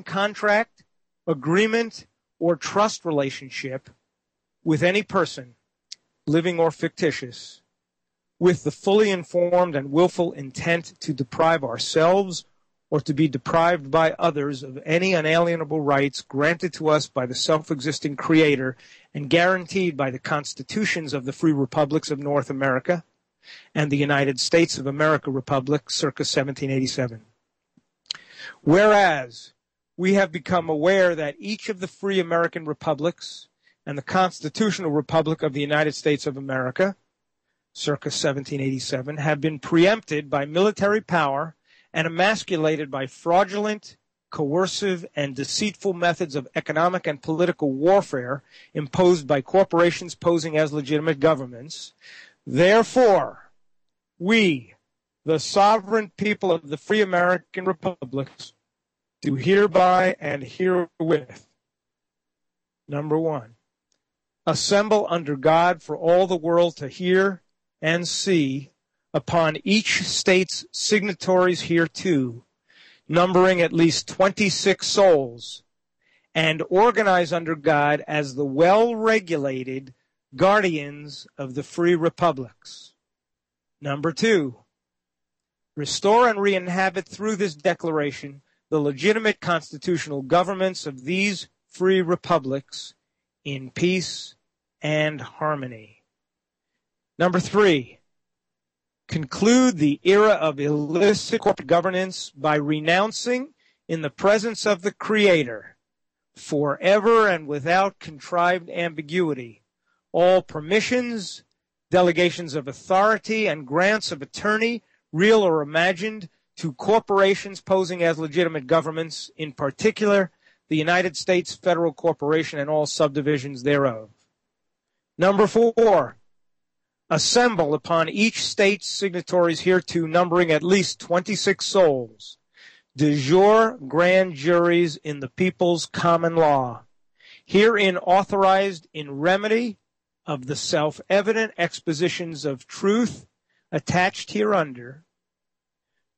contract, agreement, or trust relationship with any person, living or fictitious, with the fully informed and willful intent to deprive ourselves or to be deprived by others of any unalienable rights granted to us by the self-existing Creator and guaranteed by the constitutions of the free republics of North America and the United States of America Republic circa 1787. Whereas we have become aware that each of the free American republics and the constitutional republic of the United States of America circa 1787 have been preempted by military power and emasculated by fraudulent, coercive, and deceitful methods of economic and political warfare imposed by corporations posing as legitimate governments. Therefore, we, the sovereign people of the free American republics, do hereby and herewith, number one, assemble under God for all the world to hear and see upon each state's signatories hereto, numbering at least 26 souls, and organize under God as the well-regulated guardians of the free republics. Number two, restore and reinhabit through this declaration the legitimate constitutional governments of these free republics in peace and harmony. Number three, conclude the era of illicit corporate governance by renouncing, in the presence of the Creator, forever and without contrived ambiguity, all permissions, delegations of authority, and grants of attorney, real or imagined, to corporations posing as legitimate governments, in particular the United States Federal Corporation and all subdivisions thereof. Number four, assemble upon each state's signatories hereto, numbering at least 26 souls, de jure grand juries in the people's common law, herein authorized in remedy of the self-evident expositions of truth attached hereunder,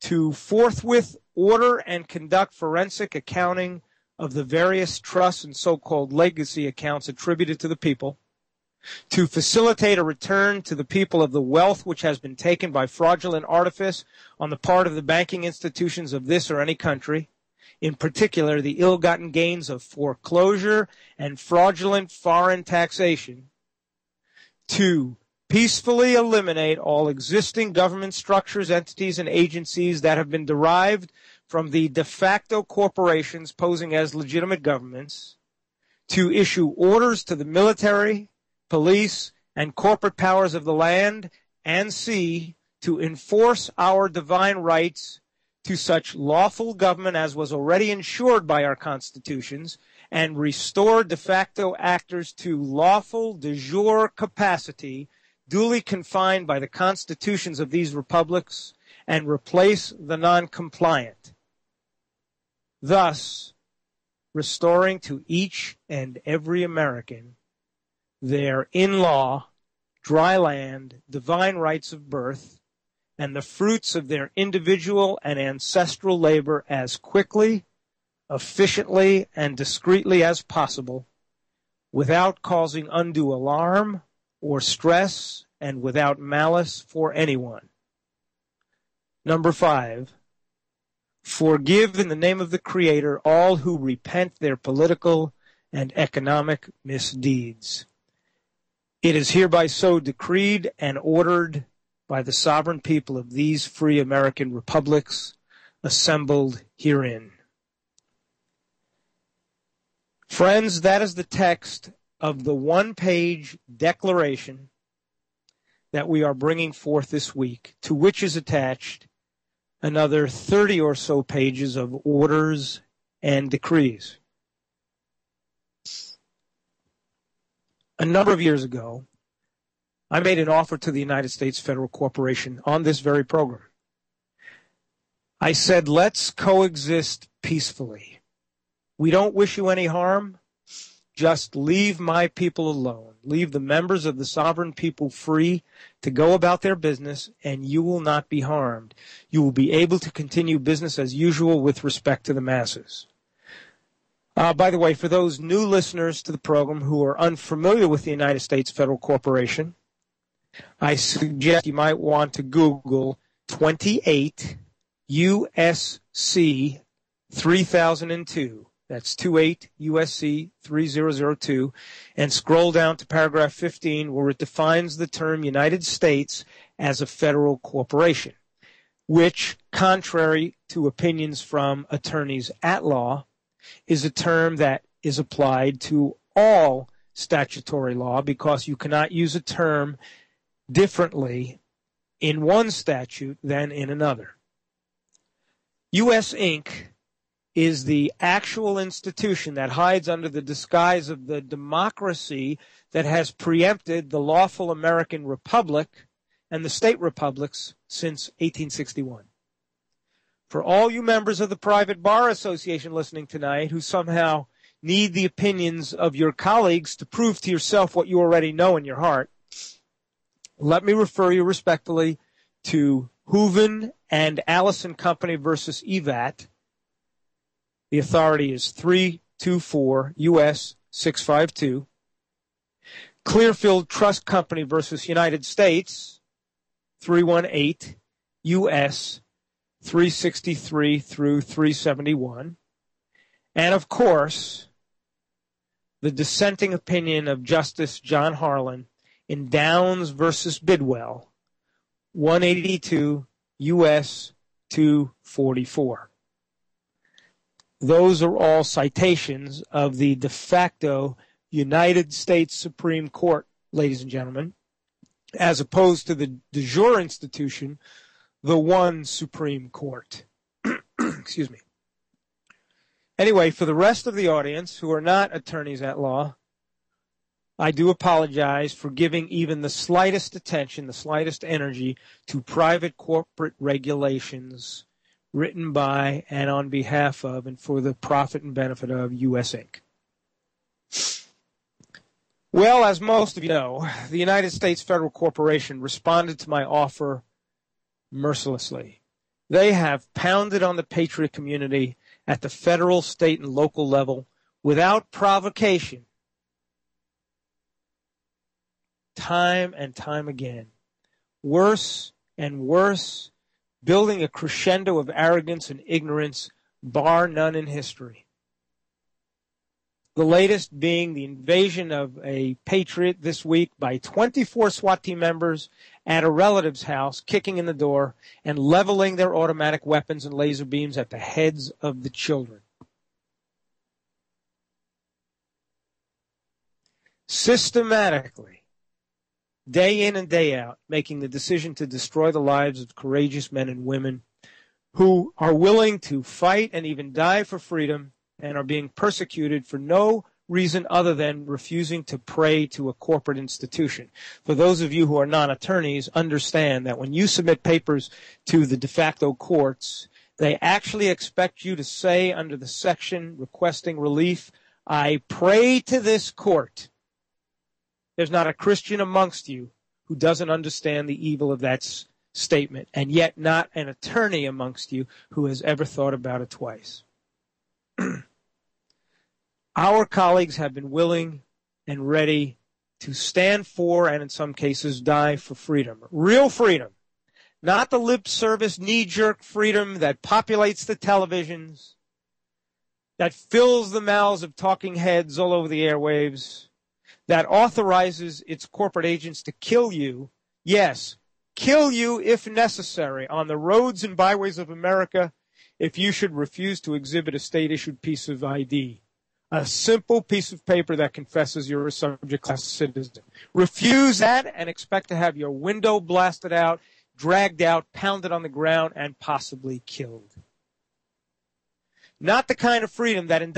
to forthwith order and conduct forensic accounting of the various trusts and so-called legacy accounts attributed to the people, to facilitate a return to the people of the wealth which has been taken by fraudulent artifice on the part of the banking institutions of this or any country, in particular the ill-gotten gains of foreclosure and fraudulent foreign taxation, to peacefully eliminate all existing government structures, entities, and agencies that have been derived from the de facto corporations posing as legitimate governments, to issue orders to the military, police, and corporate powers of the land and sea to enforce our divine rights to such lawful government as was already ensured by our constitutions, and restore de facto actors to lawful de jure capacity duly confined by the constitutions of these republics, and replace the non-compliant, thus restoring to each and every American their in-law, dry land, divine rights of birth, and the fruits of their individual and ancestral labor as quickly, efficiently, and discreetly as possible, without causing undue alarm or stress, and without malice for anyone. Number five, forgive in the name of the Creator all who repent their political and economic misdeeds. It is hereby so decreed and ordered by the sovereign people of these free American republics assembled herein. Friends, that is the text of the one-page declaration that we are bringing forth this week, to which is attached another 30 or so pages of orders and decrees. A number of years ago, I made an offer to the United States Federal Corporation on this very program. I said, let's coexist peacefully. We don't wish you any harm. Just leave my people alone. Leave the members of the sovereign people free to go about their business, and you will not be harmed. You will be able to continue business as usual with respect to the masses. By the way, for those new listeners to the program who are unfamiliar with the United States Federal Corporation, I suggest you might want to Google 28 U.S.C. 3002. That's 28 U.S.C. 3002. And scroll down to paragraph 15 where it defines the term United States as a federal corporation, which, contrary to opinions from attorneys at law, is a term that is applied to all statutory law because you cannot use a term differently in one statute than in another. U.S. Inc. is the actual institution that hides under the disguise of the democracy that has preempted the lawful American Republic and the state republics since 1861. For all you members of the Private Bar Association listening tonight who somehow need the opinions of your colleagues to prove to yourself what you already know in your heart, let me refer you respectfully to Hooven and Allison Company versus EVAT. The authority is 324 U.S. 652. Clearfield Trust Company versus United States, 318 U.S. 363 through 371. And, of course, the dissenting opinion of Justice John Harlan in Downs versus Bidwell, 182 U.S. 244. Those are all citations of the de facto United States Supreme Court, ladies and gentlemen, as opposed to the de jure institution, the one Supreme Court. Excuse me. Anyway, for the rest of the audience who are not attorneys at law, I do apologize for giving even the slightest attention, the slightest energy to private corporate regulations written by and on behalf of and for the profit and benefit of U.S. Inc. Well, as most of you know, the United States Federal Corporation responded to my offer mercilessly. They have pounded on the patriot community at the federal, state, and local level without provocation, time and time again. Worse and worse, building a crescendo of arrogance and ignorance, bar none in history. The latest being the invasion of a patriot this week by 24 SWAT team members at a relative's house, kicking in the door and leveling their automatic weapons and laser beams at the heads of the children. Systematically, day in and day out, making the decision to destroy the lives of courageous men and women who are willing to fight and even die for freedom and are being persecuted for no reason other than refusing to pray to a corporate institution. For those of you who are non-attorneys, understand that when you submit papers to the de facto courts, they actually expect you to say under the section requesting relief, I pray to this court. There's not a Christian amongst you who doesn't understand the evil of that statement, and yet not an attorney amongst you who has ever thought about it twice. Our colleagues have been willing and ready to stand for and in some cases die for freedom. Real freedom. Not the lip service knee-jerk freedom that populates the televisions, that fills the mouths of talking heads all over the airwaves, that authorizes its corporate agents to kill you. Yes, kill you if necessary on the roads and byways of America if you should refuse to exhibit a state-issued piece of ID. A simple piece of paper that confesses you're a subject-class citizen. Refuse that and expect to have your window blasted out, dragged out, pounded on the ground, and possibly killed. Not the kind of freedom that indicts